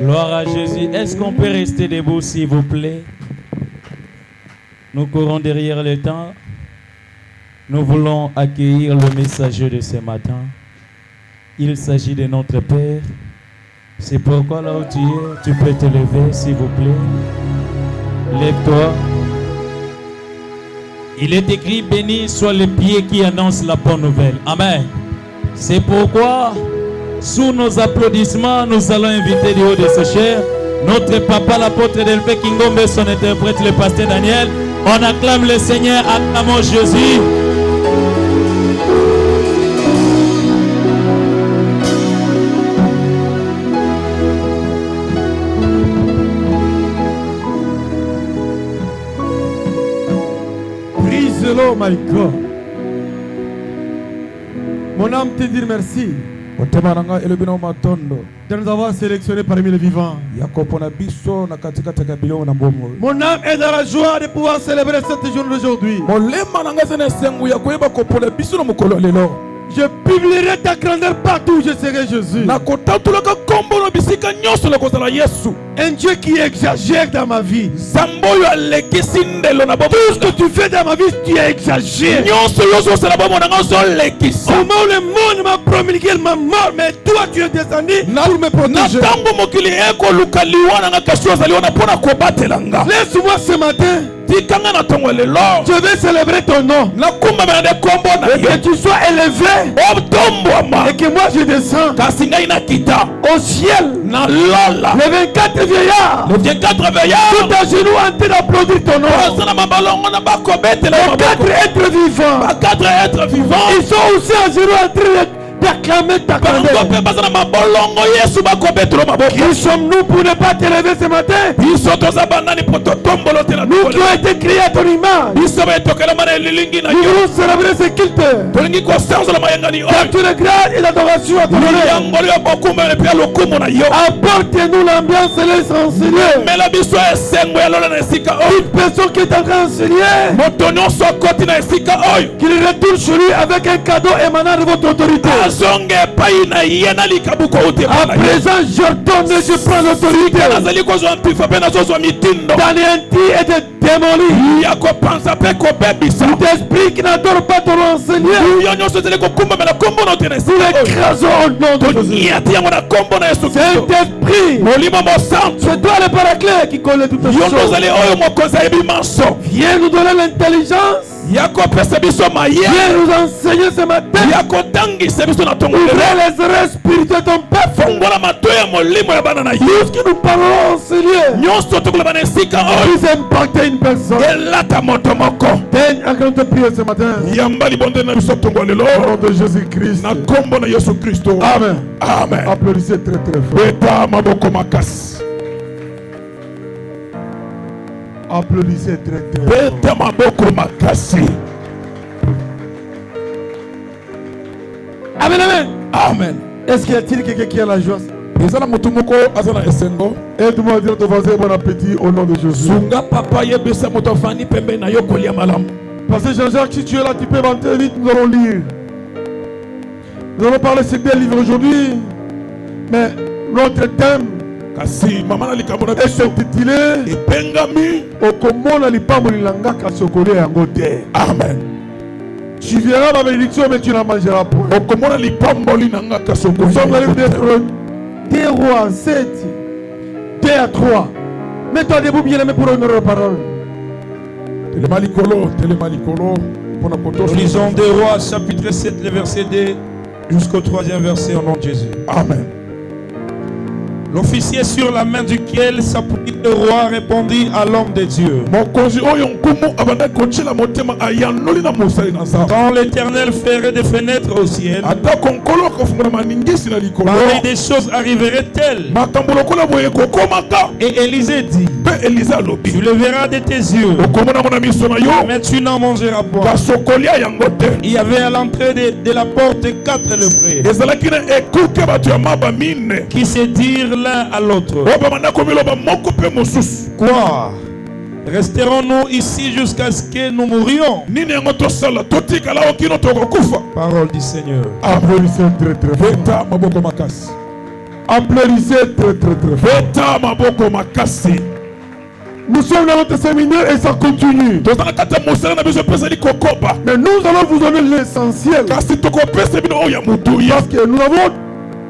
Gloire à Jésus. Est-ce qu'on peut rester debout, s'il vous plaît? Nous courons derrière le temps. Nous voulons accueillir le messager de ce matin. Il s'agit de notre Père. C'est pourquoi là où tu es, tu peux te lever, s'il vous plaît. Lève-toi. Il est écrit, béni soit le pied qui annonce la bonne nouvelle. Amen. C'est pourquoi, sous nos applaudissements, nous allons inviter du haut de ce cher notre papa, l'apôtre Delphi Kingombe, son interprète, le pasteur Daniel. On acclame le Seigneur, acclamons Jésus. Oh my God. Mon âme te dit merci de nous avoir sélectionnés parmi les vivants. Mon âme est dans la joie de pouvoir célébrer cette journée d'aujourd'hui. Je publierai ta grandeur partout où je serai, Jésus. Un Dieu qui exagère dans ma vie. Tout ce que tu fais dans ma vie, tu exagères. Au moment où le monde m'a promulgué ma mort, mais toi tu es descendu pour me protéger. Laisse-moi ce matin. Je vais célébrer ton nom. Et que tu sois élevé. Et que moi je descends au ciel. Les 24 vieillards. Tout à genoux en train d'applaudir ton nom. Les 4 êtres vivants. Ils sont aussi à genoux en train d'acclamer ta grandeur. Qui sommes-nous pour ne pas te lever ce matin? Nous qui avons été créés à ton image. Nous voulons célébrer ce culte. Dans toute grâce et l'adoration à ton nom. Apporte-nous l'ambiance et l'essentiel. Une personne qui est en train d'enseigner, qu'il retourne chez lui avec un cadeau émanant de votre autorité. À présent, j'ordonne et je prends l'autorité d'anéantir et de démolir tout esprit qui n'adore pas ton enseignement. Nous l'écrasons au nom de Jésus. Saint-Esprit, c'est toi le paraclet qui connaît toutes choses. Viens nous donner l'intelligence. Viens nous enseigner ce matin. Ouvrez les oreilles spirituelles de ton peuple. Tout ce que nous parlons, Seigneur, puisse impacter une personne. Daigne encore te prier ce matin. Au nom de Jésus-Christ. Amen. Amen. Applaudissez très très fort. Applaudissez très très fort. Amen, amen. Amen. Est-ce qu'il y a-t-il quelqu'un qui a la joie? Aide-moi à dire de voisin bon appétit au nom de Jésus. Parce que Jean-Jacques, si tu es là, tu peux monter vite, nous allons lire. Nous allons parler de ce livre aujourd'hui. Mais notre thème est intitulé Okomona lipambo lilanga kasokole yango te. Amen. Tu verras ma bénédiction, mais tu n'en mangeras pas. Nous sommes dans le livre des Rois 7, 2 à 3. Mets-toi debout, bien-aimé, pour honorer la parole. Nous lisons des Rois, chapitre 7, le verset 2 jusqu'au 3e verset au nom de Jésus. Amen. L'officier sur la main duquel s'appuie le roi répondit à l'homme de Dieu. Quand l'Éternel ferait des fenêtres au ciel, pareille des choses arriveraient-elles? Et Élisée dit, tu le verras de tes yeux, mais tu n'en mangeras pas. Il y avait à l'entrée de la porte 4 lépreux qui se dirent l'un à l'autre, quoi? Resterons-nous ici jusqu'à ce que nous mourions? Parole du Seigneur. Applaudissez très très fort. Applaudissez très fort. Nous sommes dans notre séminaire et ça continue. Mais nous allons vous donner l'essentiel. Parce que nous avons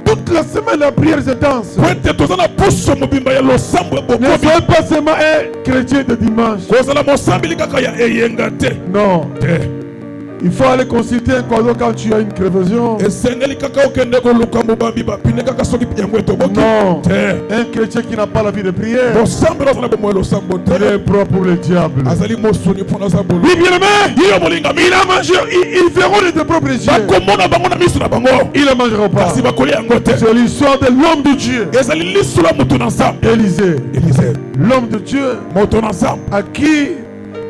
toute la semaine la prière se danse. Ne soyez pas seulement un chrétien de dimanche. Non. Il faut aller consulter un quadro quand tu as une crevaison. Non. Un chrétien qui n'a pas la vie de prière, il est propre pour le diable. Oui, bien-aimé, il a mangé, ils verront de tes propres yeux. Ils ne mangeront pas. C'est l'histoire de l'homme de Dieu. Élisée. L'homme de Dieu à qui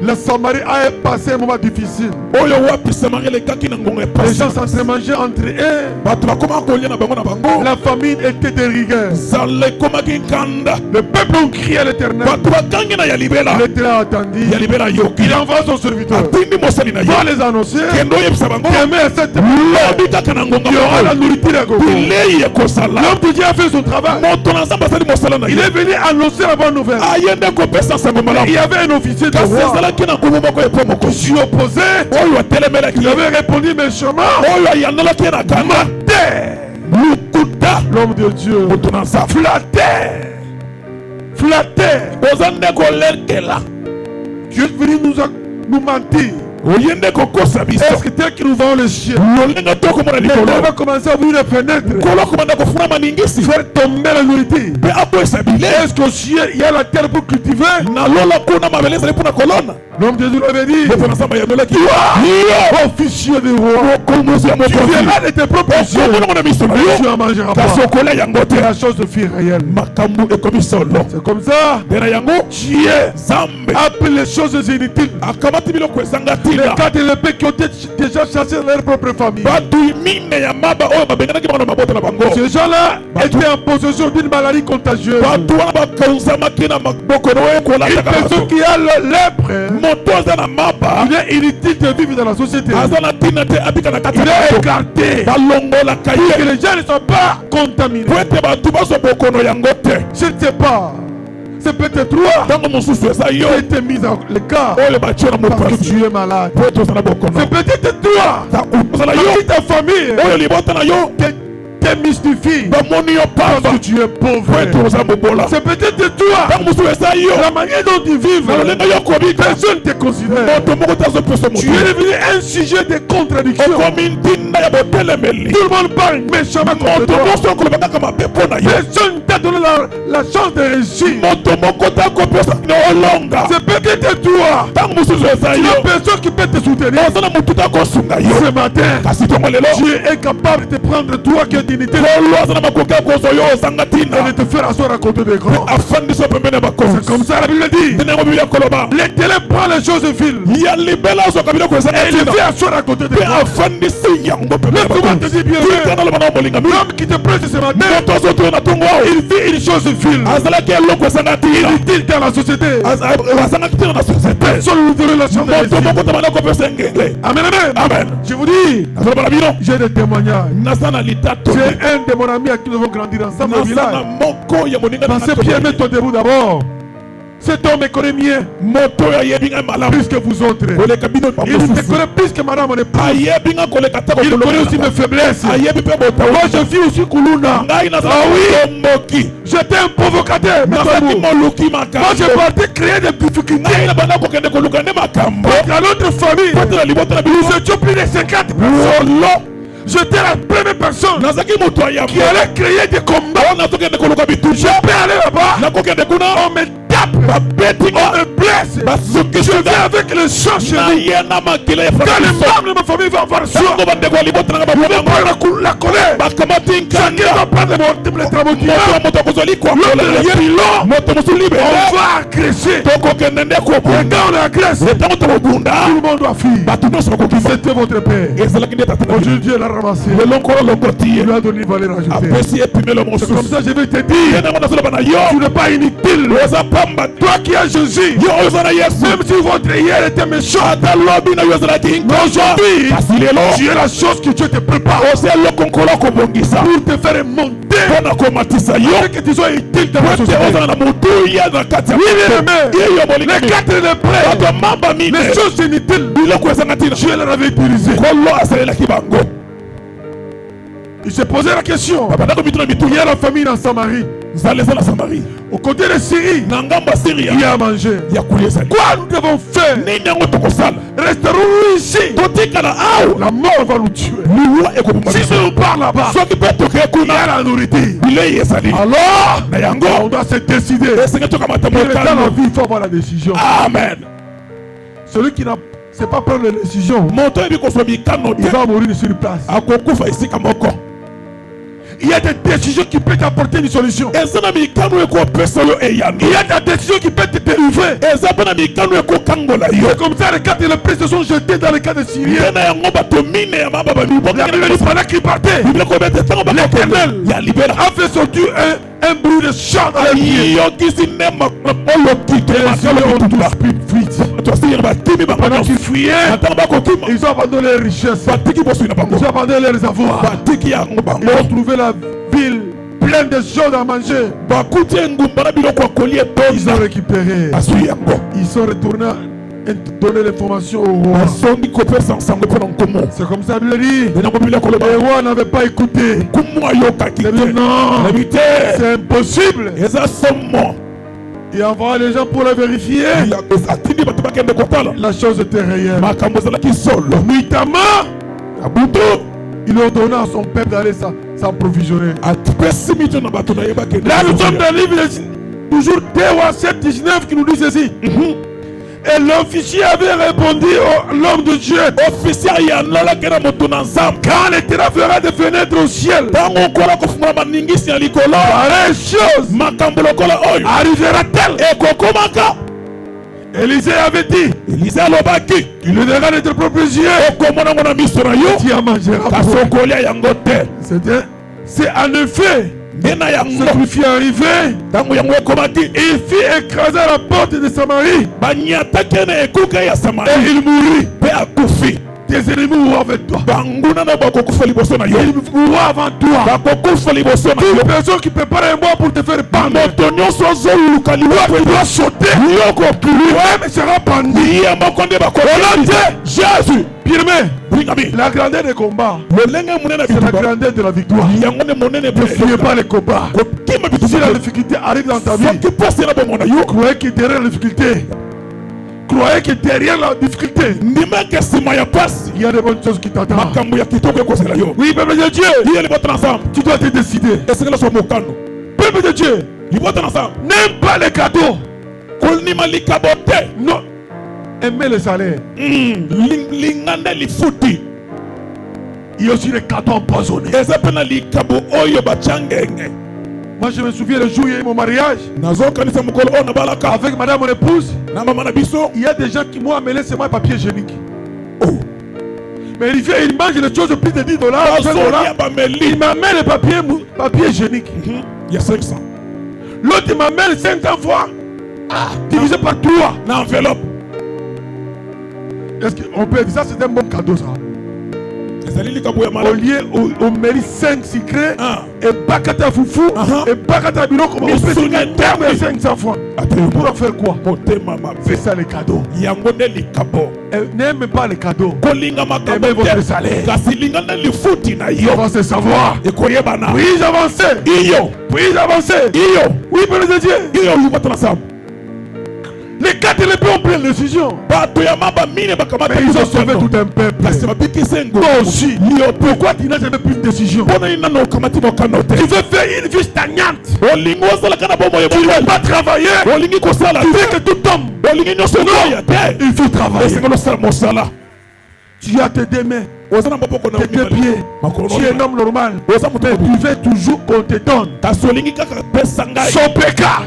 la Samarie a passé un moment difficile. Les gens s'en mangeaient entre eux. La famine était de rigueur. Le peuple a crié à l'Éternel. L'Éternel a attendu. Il envoie son serviteur. Va les annoncer. Demain à cette heure, il y aura la nourriture à gogo. L'homme de Dieu a fait son travail. Il est venu annoncer la bonne nouvelle. Il y avait un officier de roi qui s'y opposait. Il avait répondu méchamment. L'homme de Dieu flatté. Dieu est venu nous mentir. Est-ce que tel qu'il nous vend le chien, il va commencer à ouvrir les fenêtres, faire tomber la nourriture? Est-ce qu'au chien il y a la terre pour cultiver? L'homme de Dieu l'avait dit. Officier de roi, tu viendras de tes propres yeux, tu n'en mangeras pas. La chose se fit réelle. C'est comme ça. Dieu appelle les choses inutiles. Les cas de l'épée qui ont déjà chassé leur propre famille. Ces gens-là étaient en possession d'une maladie contagieuse. Une personne qui a le lèpre, il est inutile de vivre dans la société. Il est écarté. Que les gens ne sont pas contaminés. Je ne sais pas. C'est peut-être toi qui a été mis dans le cas parce que tu es malade. C'est peut-être toi qui ta famille te mystifie parce que tu es pauvre. C'est peut-être toi la manière dont tu vis. Personne ne te considère. Tu es devenu un sujet de contradiction. Tout le monde parle méchamment contre toi. Personne ne t'a donné la chance de réussir. C'est peut-être toi la personne qui peut te soutenir. Ce matin, Dieu est capable de te prendre toi qui es dignité et de te faire asseoir à côté des grands. C'est comme ça la Bible dit. L'Éternel prend les choses viles et il fait asseoir à côté des grands. Laisse-moi te dire bien, l'homme qui te presse ce matin, il vit une chose vile, inutile dans la société. Personne ne veut la chance de réussir. Amen, amen. Je vous dis, j'ai des témoignages. J'ai un de mon ami à qui nous avons grandi ensemble au village. Pensez Pierre, mets-toi debout d'abord. Cet homme me connaît mieux plus que vous autres. Il me connaît plus que madame mon épouse. Il connaît aussi mes faiblesses. Moi je vis aussi Kuluna. Ah oui, j'étais un provocateur. Moi je partais créer des difficultés à notre famille. Nous étions plus de 50 personnes. J'étais la première personne qui allait créer des combats. Je peux aller là-bas. On me tape, on me blesse. Je viens avec le sang chez nous. Quand les membres de ma famille vont avoir ça, on va prendre la colère. Chacun va prendre le tramotina. On va agresser. Et quand on agresse, tout le monde doit fuir. C'était votre père. Aujourd'hui Dieu l'a ramassé. Il lui a donné valeur ajoutée. C'est comme ça je vais te dire, tu n'es pas inutile. toi qui as Jésus, même si votre hier était méchant, aujourd'hui, tu es la chose que Dieu te prépare pour te faire monter, pour que tu sois utile dans la société. Oui, les quatre prêts, les choses inutiles, Dieu leur avait utilisé. Il s'est posé la question. Il y a la famille en Samarie. Au côté de Syrie, il y a à manger. Quoi nous devons faire? Resterons-nous ici? La mort va nous tuer. Si nous part là-bas, il y a la nourriture. Alors, on doit se décider. Dans la vie, il faut avoir la décision. Amen. Celui qui n'a pas prendre les décisions, il va mourir sur place. Il y a des décisions qui peuvent t'apporter une solution. Il y a des décisions qui peuvent te délivrer. C'est comme ça les quatre et les prêts se sont jetés dans le cas de Syrie. La Bible dit pendant qu'ils partaient, l'Éternel a fait sortir un bruit de chant dans les pieds. Pendant qu'ils fuyaient, ils ont abandonné leurs richesses, ils ont abandonné leurs avoirs, ils ont trouvé la ville pleine de choses à manger. Ils ont récupéré, ils sont retournés et donner l'information au roi. C'est comme ça qu'il dit. Les rois n'avaient pas écouté. Non, c'est impossible. Il envoie les gens pour la vérifier. La chose était réelle. Nuitamment, il ordonna à son peuple d'aller s'approvisionner. Là, nous sommes dans le livre toujours 2 ou 7, 19 qui nous dit ceci. Et l'officier avait répondu à l'homme de Dieu. Quand l'Éternel fera des fenêtres au ciel, pareille chose arrivera-t-elle? Élisée avait dit, il le verra de tes propres yeux, tu en mangeras. C'est en effet ce qui fit arriver. Il fit écraser la porte de Samarie et il mourut. Tes ennemis mourront avec toi. Ils mourront avant toi. Toute personne qui prépare un bois pour te faire pendre, tu dois sauter. Toi-même sera pendu. Jésus. Bien-aimé, la grandeur des combats, c'est la grandeur de la victoire. Ne fuyez pas les combats. Si la difficulté arrive dans ta vie, croyez que derrière la difficulté, croyez que derrière la difficulté, il y a de bonnes choses qui t'attendent. Oui, peuple de Dieu, tu dois te décider. Peuple de Dieu, n'aime pas les cadeaux. Non. Aimez le salaire. Il y a aussi les cadeaux empoisonnés. Moi je me souviens le jour où il y a eu mon mariage avec madame mon épouse. Il y a des gens qui m'ont amené seulement un papier hygiénique. Mais il mange les choses de plus de $10, $20. Il m'amène le papier hygiénique. Il y a 500. L'autre il m'amène 500 fois divisé par 3 l'enveloppe. Est-ce qu'on peut dire ça? C'est un bon cadeau ça. Au lieu, on mérite 5 sucrés et bakata foufou et bakata biloko, on peut signer un terme de 500 fois. Pour en faire quoi? C'est ça les cadeaux. N'aimez pas les cadeaux. Aimez votre salaire. On va se savoir. Puis-je avancer? Puis-je avancer? Oui, Père de Dieu. Les quatre épées ont pris une décision. Mais ils ont sauvé tout un peuple. Toi aussi. Pourquoi tu n'as jamais pris une décision? Tu veux faire une vie stagnante. Tu ne veux pas travailler. Tu veux que tout tombe. Non. Il faut travailler. Tu as tes deux mains, tes deux pieds. Tu es un homme normal. Mais tu veux toujours qu'on te donne. Son péka,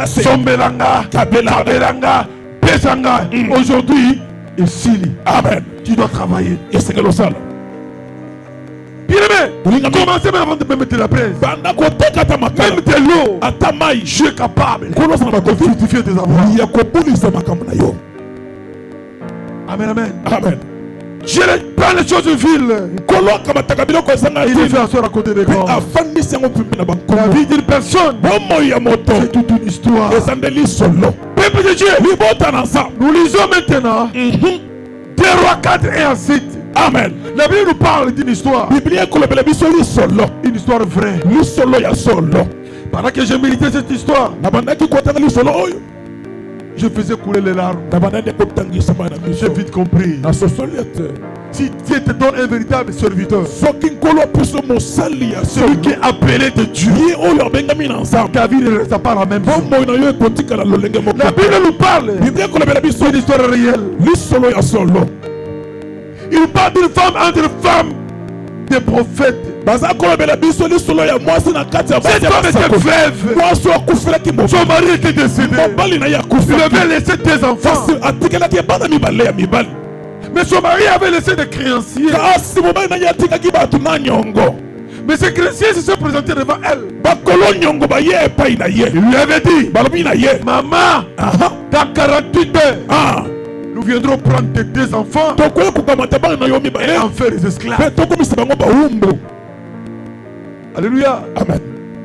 son belanga, kabelanga, pesanga. Aujourd'hui, ici, amen. Tu dois travailler. Bien aimé, Commencez même avant de me mettre la presse. Même de l'eau. Je suis capable de fructifier tes avoirs. Amen, amen. Amen. Je prends les choses de ville. Il est fait asseoir à côté des grands. La vie d'une personne, c'est toute une histoire. Peuple de Dieu, nous lisons maintenant 2 Rois 4 et ensuite. Amen. La Bible nous parle d'une histoire. Une histoire vraie. Pendant que j'ai médité cette histoire, je faisais couler les larmes. J'ai vite compris. Si Dieu te donne un véritable serviteur, celui qui est appelé de Dieu, ta vie ne reste pas la même chose. La Bible nous parle d'une histoire réelle. Il parle d'une femme entre femmes des prophètes. Cette femme était veuve. Son mari était décédé. Il avait laissé des enfants. Mais son mari avait laissé des créanciers. Mais ces créanciers se sont présentés devant elle. Il lui avait dit, maman, dans 48 heures, nous viendrons prendre tes 2 enfants et en faire des esclaves. Alléluia. Amen.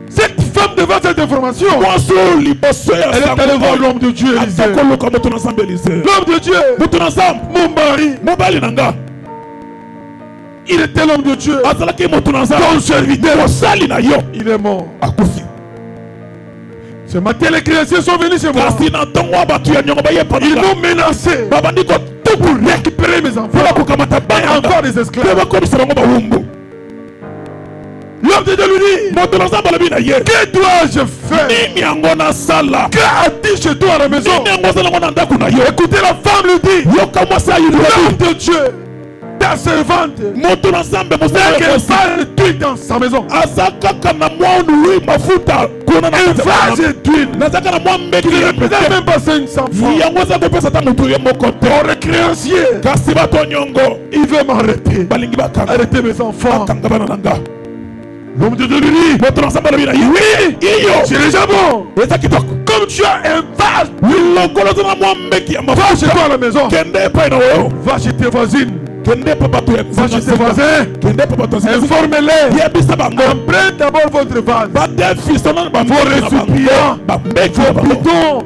Cette femme devant cette information, elle est allée voir l'homme de Dieu. L'homme de Dieu, mon mari, il était l'homme de Dieu. Ton serviteur, il est mort. Ce matin, les créanciers sont venus chez moi. Ils m'ont menacé pour récupérer mes enfants et encore des esclaves. L'homme de Dieu lui dit, que dois-je faire? Qu'a-t-il chez toi à la maison? Écoutez, la femme lui dit, l'homme de Dieu, ta servante, n'est que pas d'huile dans sa maison. Un vase d'huile qui ne représente même pas 500 francs. Pour le créancier, il veut m'arrêter. Arrêter mes enfants. L'homme de Dieu lui dit, oui, c'est déjà bon. Comme tu as un vase, va chez toi à la maison. Va chez tes voisines. Va chez tes voisins. Informez-les. Emprunte d'abord votre vase. Vos récipients, vos bidons,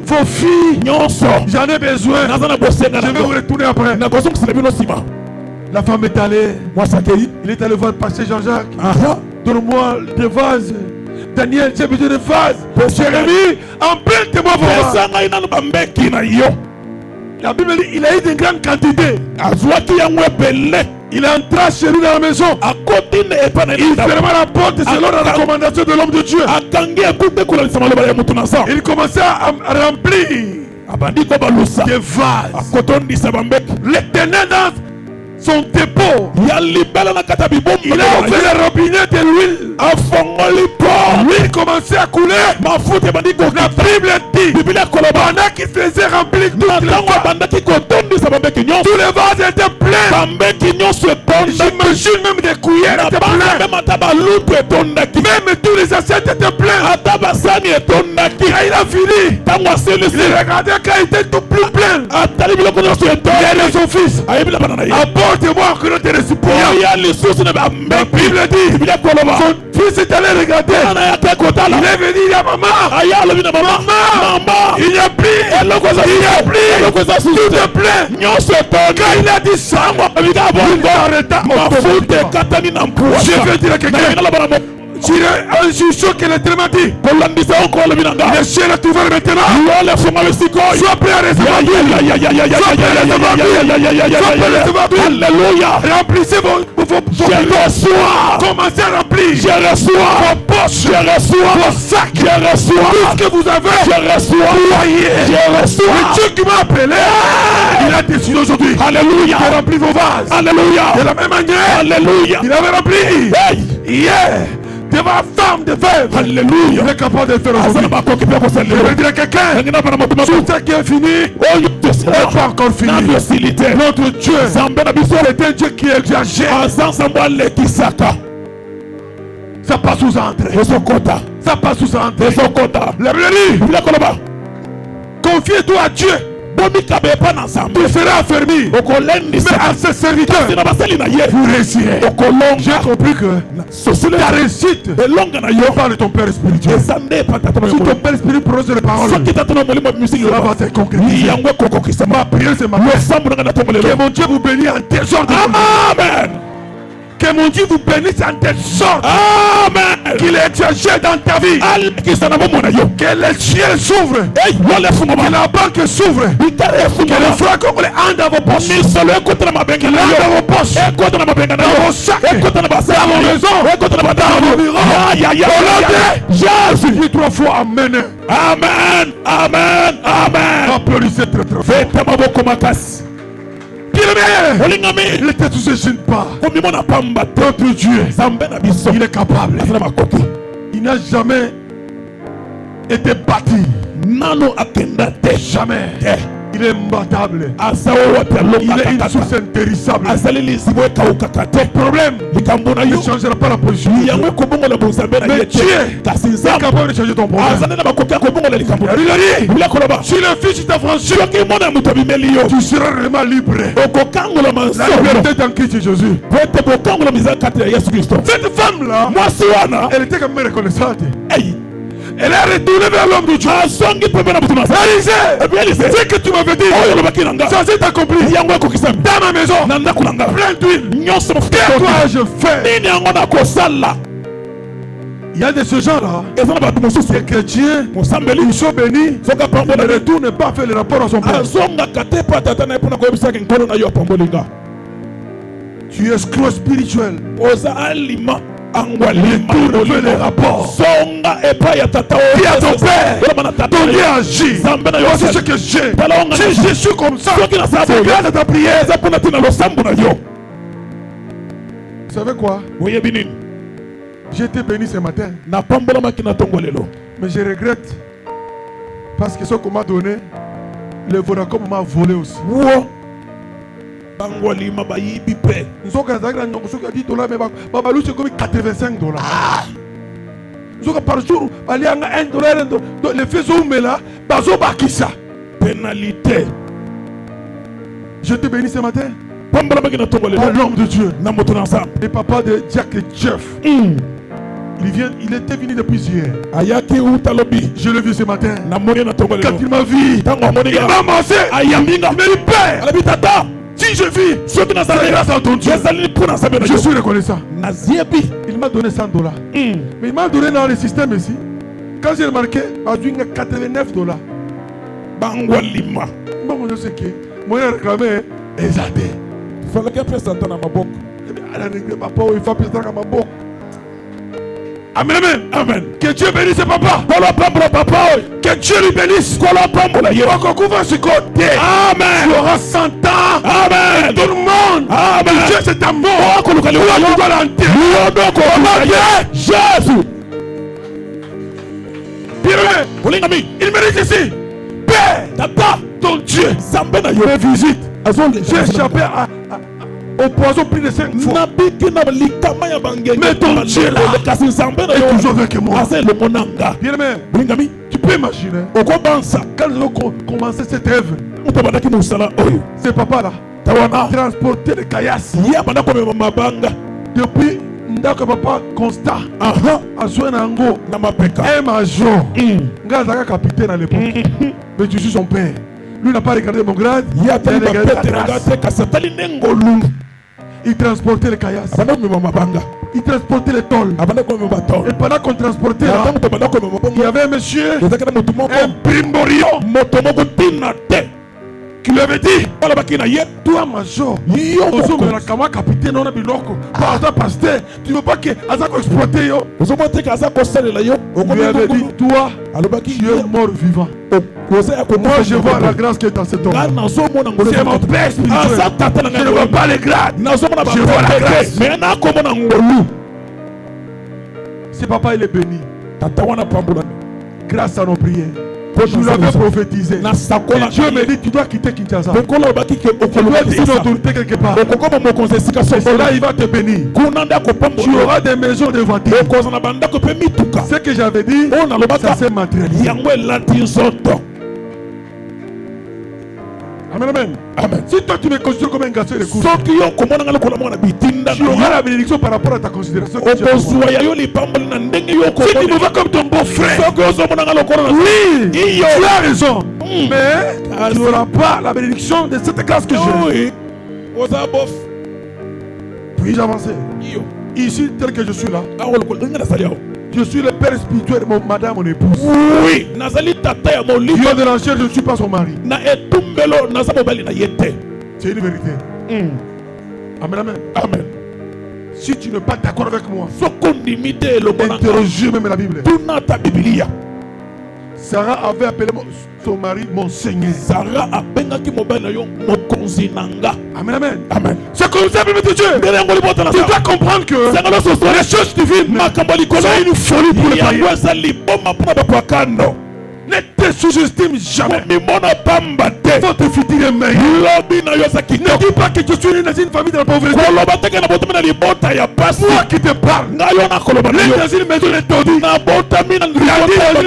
vos filles. J'en ai besoin. Je vais vous retourner après. La femme est allée. Il est allé voir le pasteur Jean-Jacques. Donne-moi des vases. Daniel, j'ai besoin de vases. Jérémie, emprunte-moi vos vases. La Bible dit il a eu une grande quantité. Il entra chez lui dans la maison. Il ferma la porte selon la recommandation de l'homme de Dieu. Il commençait à remplir des vases. L'éternel dans son dépôt, il a ouvert le robinet de l'huile. L'huile commençait à couler. La Bible dit, pendant qu'il faisait remplir tous les vases étaient pleins. J'imagine même des cuillères étaient pleines. Même tous les assiettes étaient pleins. Quand il a fini, il regardait quand il était tout plus plein. Il a dit à son fils, apporte-moi encore des récipients. La Bible dit, son fils est allé regarder. Il est venu, il dit à maman, il n'y a plus, tout est plein. Quand il a dit ça, il s'arrêta. Je veux dire à quelqu'un, tu es un juge que l'éternel dit. Le ciel est ouvert maintenant. Sois prêt à recevoir l'huile. Alléluia. Remplissez vos commencez à remplir. Je reçois vos poches. Je reçois vos sacs. Je reçois tout ce que vous avez. Je reçois. Je reçois. Le Dieu qui m'a appelé, il a décidé aujourd'hui. Alléluia. De remplir vos vases. Alléluia. De la même manière. Alléluia. Il avait rempli. Hier. Devant femme de veuve. Alléluia. Il est capable de faire aujourd'hui. Je veux dire à quelqu'un, tout ce qui est fini n'est pas encore fini. Notre Dieu est un Dieu qui exagère. Ça passe aux entrées. Ça passe aux entrées. Confie-toi à Dieu. Tu seras affermi. Mais à ses serviteurs, vous réussirez. J'ai compris que ta réussite dépend de ton Père spirituel. Si ton Père spirituel prononce les paroles, cela va se concrétiser. Ma prière ce matin, que mon Dieu vous bénisse en telle sorte. Amen. Que mon Dieu vous bénisse en telle sorte. Amen. Qu'il exagère dans ta vie. Que les ciels s'ouvrent. Que la banque s'ouvre. Que les francs congolais entrent dans vos poches. Qu'ils entrent dans vos poches. Dans vos sacs. Dans vos maisons. Dans vos bureaux. Au nom de Jésus. Dis 3 fois Amen. Amen. Amen. Amen. Applaudissez très très fort. Il ne t'exagère pas. Notre Dieu, il est capable. Il n'a jamais été battu. Jamais. Il est imbattable. Il est une source intéressable. Ton problème ne changera pas la position. Mais Dieu est capable de changer ton problème. Il a dit, si le Fils t'affranchit, tu seras vraiment libre. La liberté est en Christ Jésus. Cette femme-là, elle était quand même reconnaissante. Elle est retournée vers l'homme de Dieu. C'est que tu m'avais dit. Ça s'est accompli. Dans ma maison. Plein d'huile. Qu'est-ce que je fais? Il y a de ce gens-là. Les chrétiens, ils sont bénis. Ils ne retournent pas faire le rapport à son père. Tu es escroc spirituel. Retourne les rapports. Dis à ton père, ton Dieu agit. Voici ce que j'ai. Si je suis comme ça, c'est grâce à ta prière. Vous savez quoi? J'ai été béni ce matin. Mais je regrette. Parce que ce qu'on m'a donné, le Vodacom m'a volé aussi. Nous avons dit $, mais c'est comme $85. Nous avons par jour, $1. Les faisons, mais là, pénalité. Je te bénis ce matin. Par l'homme de Dieu. Le papa de Jack et Jeff. Il était venu depuis hier. Je l'ai vu ce matin. Quand il m'a vu, il m'a amassé. Il m'a dit, Père, si je vis, c'est grâce à ton Dieu. Je suis reconnaissant. Il m'a donné $100. Mais il m'a donné dans le système ici. Quand j'ai remarqué, il y a $89. Bon, je sais que moi, j'ai réclamé Ezadé. Il fallait qu'il fasse ça dans ma boque. Il faut faire ça dans ma boque. Amen, amen, amen. Que Dieu bénisse papa. Que Dieu lui bénisse. Amen. Tu auras 100 ans. Amen. Tout le monde. Amen. Dieu c'est amour. Jésus. Bien-aimé. Il me dit ici. Père, ton Dieu me visite. J'ai échappé au poison plus de 5 fois. Mais ton Dieu là est toujours avec moi. Bien-aimé, tu peux imaginer quand nous avons commencé cette œuvre, c'est papa là transporter les caillasses depuis Ndako papa constant à Zouenango un major Ngazaka capitaine à l'époque. Mais tu suis son père. Lui n'a pas regardé mon grade. Il a regardé ta trace. Il transportait les caillasses. Il transportait les tôles. Et pendant qu'on transportait là, il y avait un monsieur, un primborion, qui lui avait dit, toi major, capitaine, on a biloko. Pasteur, tu ne veux pas que Azako exploite yo. Il lui avait dit, toi, tu es mort vivant. Moi je vois la grâce qui est dans cet homme. C'est mon père spirituel. Je ne vois pas les grades. Je vois la grâce. Si papa il est béni, grâce à nos prières, Je l'avais prophétisé. Et Dieu me dit, tu dois quitter Kinshasa. Tu dois être une autorité quelque part. Et cela, il va te bénir. Tu auras des maisons de voitures. Ce que j'avais dit, ça s'est matérialisé. Amen, amen. Amen. Si toi tu me considères comme un garçon de course, tu auras la bénédiction par rapport à ta considération. Si tu me vois comme ton beau-frère, oui, tu as raison. Mais tu n'auras pas la bénédiction de cette classe que j'ai. Puis-je avancer? Ici, tel que je suis là, je suis le père spirituel de madame, mon épouse. Oui. Dieu de l'enchère, je ne suis pas son mari. C'est une vérité. Amen, amen. Amen. Si tu n'es pas d'accord avec moi, interrogez même la Bible. Sarah avait appelé son mari mon Seigneur. Amen, amen. Amen. C'est comme ça, de Dieu. Tu dois comprendre que les choses divines, c'est une folie pour le païen. Ne te sous-estime jamais. Faut te fitir les mains. Ne dis pas que je suis dans une famille de la pauvreté. Moi qui te parle. Né dans une maison de tordis. Dans une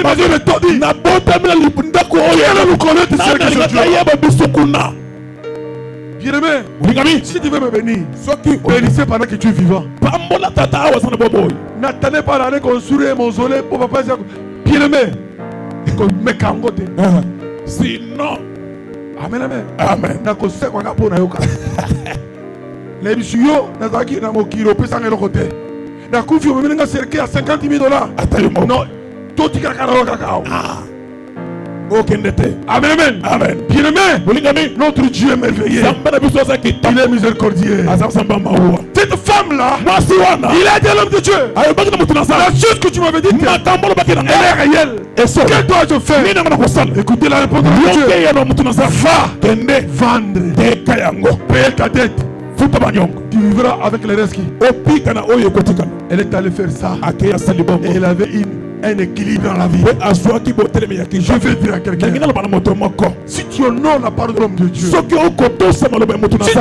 maison de tordis. Qui allait nous connaître ce que je dis. Bien-aimé, si tu veux me bénir, bénissez pendant que tu es vivant. N'attendez pas d'aller construire un mausolée pour papa. Bien-aimé, sinon, amen, amen, amen. Les bisous, Nazaki, Namokiro, Pessan et le côté. La coupe, vous venez à cerquer à $50,000. Non, tout est cacao. Amen, amen, amen. Bien-aimé, notre Dieu est merveilleux. Il est miséricordieux. Cette femme-là, il a dit à l'homme de Dieu. La chose que tu m'avais dit, elle est réelle. Que dois-je faire? Écoutez la réponse de Dieu. Va vendre, payer ta dette. Tu vivras avec les restes. Elle est allée faire ça. Et elle avait un équilibre dans la vie. Je vais dire à quelqu'un, si tu honores la parole de l'homme de Dieu, si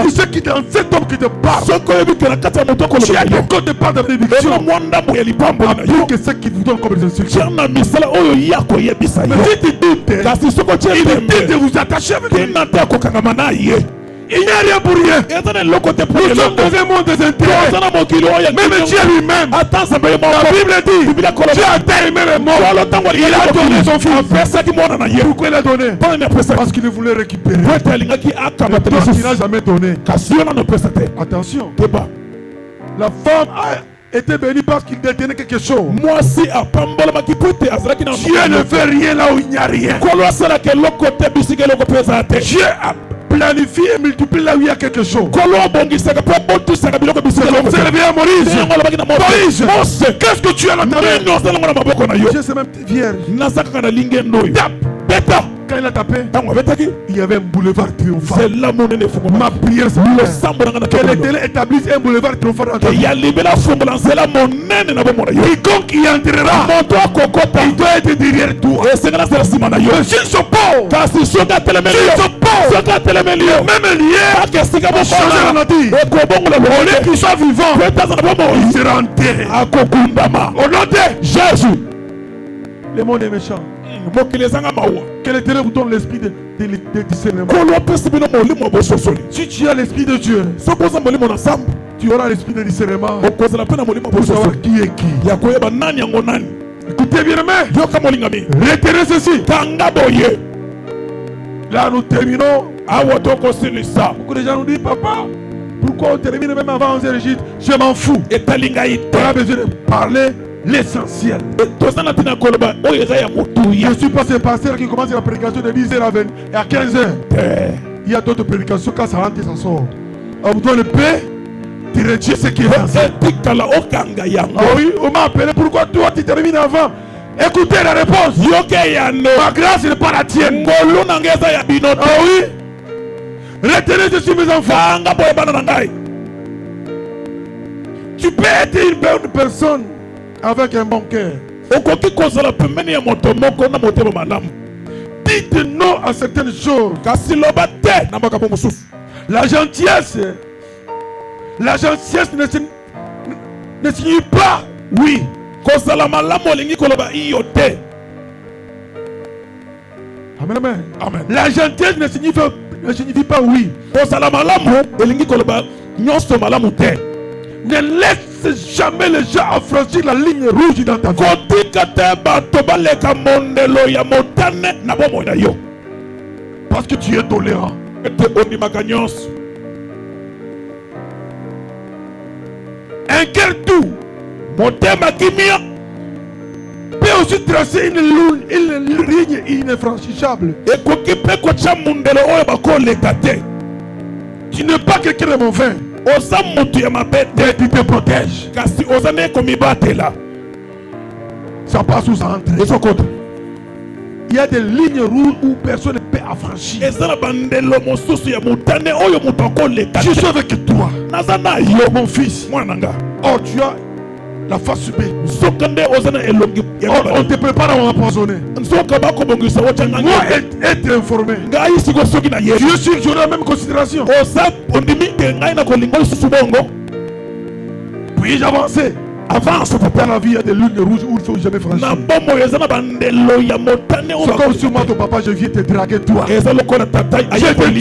tu sais qu'il est dans cet homme qui te parle, tu as le code de part de bénédiction, plus que ce qu'il vous donne comme des instructions. Mais si tu doutes, inutile de vous attacher avec lui. Il n'y a rien pour rien. Nous sommes dans un monde des intérêts. Même Dieu lui-même. La Bible dit, Dieu a tant aimé les morts. Il a donné son fils. Pourquoi il a donné? Parce qu'il voulait récupérer. Parce qu'il n'a jamais donné. Attention. La femme a été bénie parce qu'il détenait quelque chose. Dieu ne fait rien là où il n'y a rien. Dieu a planifie et multiplie là où il y a quelque chose. C'est comme ça le bien Moïse. Qu'est-ce que tu as dans ta main? Dieu s'est même vierge. Quand il a tapé, il y avait un boulevard triomphal. Ma prière, c'est que l'Éternel établisse un boulevard triomphal dans ta vie. Quiconque y entrera, il doit être derrière toi. S'ils sont pauvres, même liés, pour changer la nature. Au lieu qu'ils soient vivants, ils seront enterrés. Au nom de Jésus. Le monde est méchant. Que l'Éternel vous donne l'esprit de discernement. Si tu as l'esprit de Dieu, tu auras l'esprit de discernement pour savoir qui est qui. Écoutez bien, retenez ceci. Là nous terminons. Beaucoup de gens nous disent, papa, pourquoi on termine même avant 11h? Je m'en fous. On a besoin de parler l'essentiel. Je ne suis pas ce pasteur qui commence la prédication de 10h à 15h. Il y a d'autres prédications, quand ça rentre, ça sort. On vous donne le paix, tu retires ce qui est ancien. Ah oui, on m'a appelé, pourquoi toi tu termines avant? Écoutez la réponse. Ma grâce n'est pas la tienne. Ah oui. Retenez ceci, mes enfants. Tu peux être une bonne personne avec un bon cœur. dites non à certaines choses. La gentillesse ne signifie pas oui. Amen, amen. Amen. La gentillesse ne signifie pas oui. Ne laisse jamais les gens affranchir la ligne rouge dans ta vie. Parce que tu es tolérant. Un cœur doux peut aussi tracer une ligne infranchissable. Tu n'es pas quelqu'un de mauvais, mais tu te protèges. Ça passe ou ça entre. Il y a des lignes rouges où personne ne peut affranchir. Je suis avec toi, mon fils. Oh, tu as la face B. On te prépare à empoisonner. Moi, être informé. Tu es sûr que j'aurai la même considération. Puis-je avancer? Avance dans la vie, il y a des lignes rouges où il ne faut jamais franchir. C'est comme sur moi, ton papa, je viens te draguer toi. Je te tue.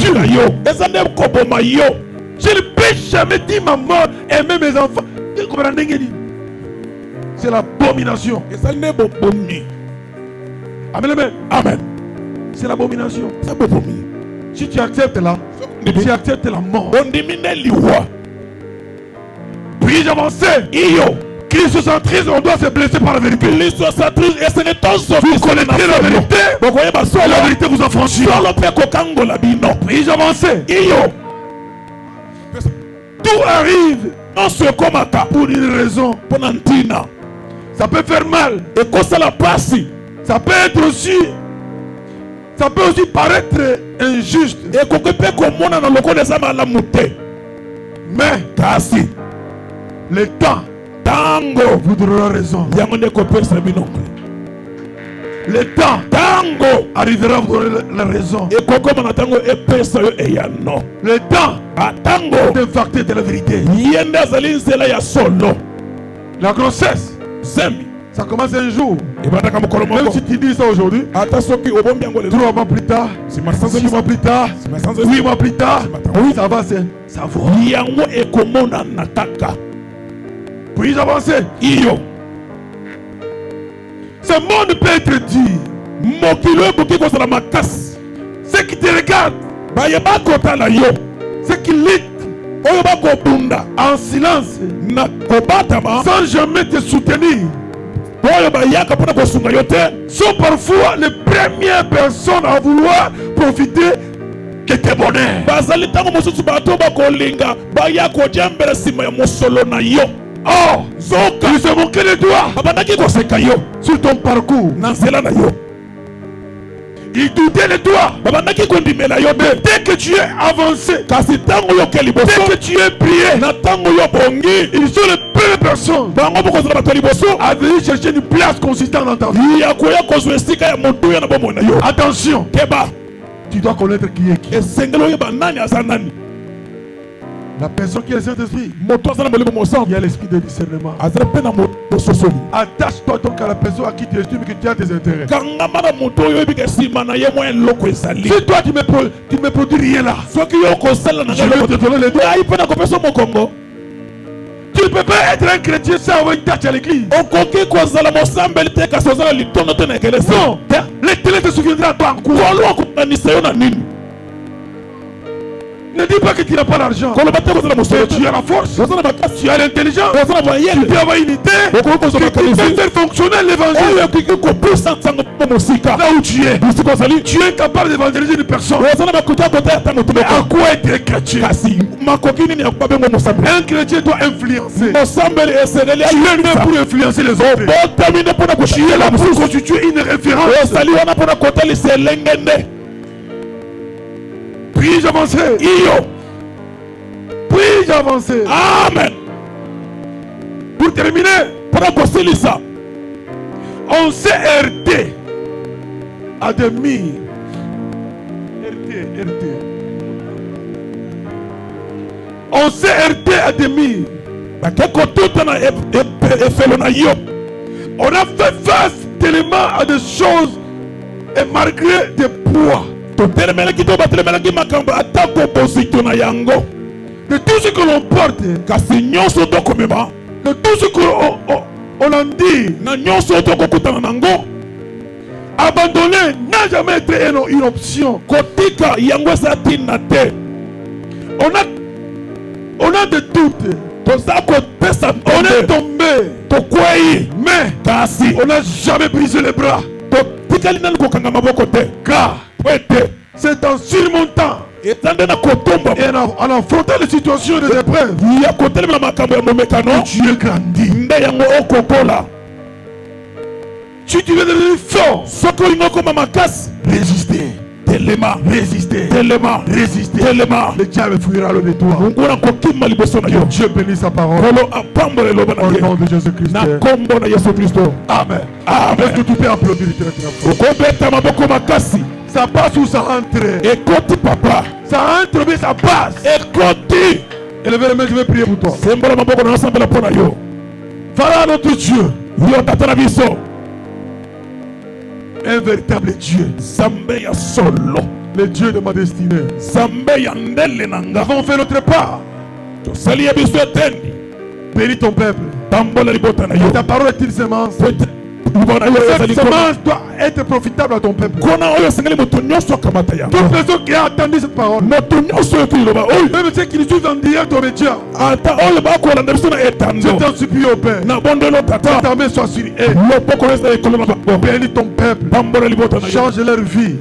Je ne peux jamais dire ma mort, aimer mes enfants. C'est l'abomination. Amen, amen. C'est l'abomination. Si tu acceptes là, tu acceptes la mort. Puis-je avancer? Christocentrisme, on doit se blesser par la vérité. Vous connaîtrez la vérité, et la vérité vous affranchira. Puis-je avancer? Tout arrive pour une raison. Ça peut faire mal. Ça peut être aussi, ça peut aussi paraître injuste. Mais le temps vous donnera raison. Le temps arrivera à vous donner la raison. Le temps d'infarcter de la vérité. La grossesse, ça commence un jour. Même si tu dis ça aujourd'hui, 3 mois plus tard, 6 mois plus tard, 8 mois plus tard, ça va, ça va. Puis-je avancer? Ce monde peut être dit. Ceux qui te regardent, ceux qui luttent en silence, sans jamais te soutenir, sont parfois les premières personnes à vouloir profiter de tes bonheurs. Oh, ils se moquent de toi sur ton parcours. Ils doutaient de toi. Mais dès que tu es avancé, dès que tu es prié, ils sont les premières personnes à venir chercher une place consistante dans ta vie. Attention, tu dois connaître qui est qui. La personne qui est le Saint-Esprit, il y a l'esprit de discernement. Attache-toi donc à la personne à qui tu estimes que tu as des intérêts. Si toi tu me produis rien là, je vais te donner les deux. Tu ne peux pas être un chrétien sans avoir une tâche à l'église. Non, l'éternel te souviendra à toi en cours. Ne dis pas que tu n'as pas l'argent. Tu as la force, tu as l'intelligence, tu peux avoir une idée, tu peux faire fonctionner l'évangile. Là où tu es incapable d'évangéliser une personne. Mais à quoi être chrétien? Un chrétien doit influencer. Tu es là pour influencer les autres. Tu es là pour constituer une référence. Puis-je avancer? Puis-je avancer? Amen. Pour terminer, on s'est heurté à des murs RT. On s'est RT à demi. On a fait face tellement à des choses et malgré des poids. De tout ce que l'on porte, de tout ce qu'on en dit, abandonner n'a jamais été une option. On a des doutes. On est tombé. Mais on n'a jamais brisé les bras. Car c'est en surmontant et en affrontant les situations de épreuves que Dieu grandit. Si tu veux devenir fort, résister. Résister. Le diable fuira de toi. Dieu bénit sa parole. Au nom de Jésus-Christ. Amen. Est-ce que tu peux applaudir très fort? Ça passe ou ça entre? Ça entre mais ça passe. Et le verbe, je vais prier pour toi. Voilà notre Dieu. Un véritable Dieu. Le Dieu de ma destinée. Nous avons fait notre part. Bénis ton peuple. Ta parole est une semence. Cette semence doit être profitable à ton peuple. Toute personne qui a entendu cette parole, même ceux qui nous suivent en direct aux médias, je t'en supplie au Père, que ta main soit sur eux. Bénis ton peuple, change leur vie,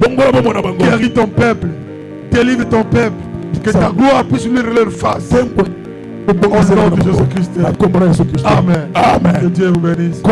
guéris ton peuple, délivre ton peuple, que ta gloire puisse luire leur face. Au nom de Jésus-Christ. Amen. Que Dieu vous bénisse.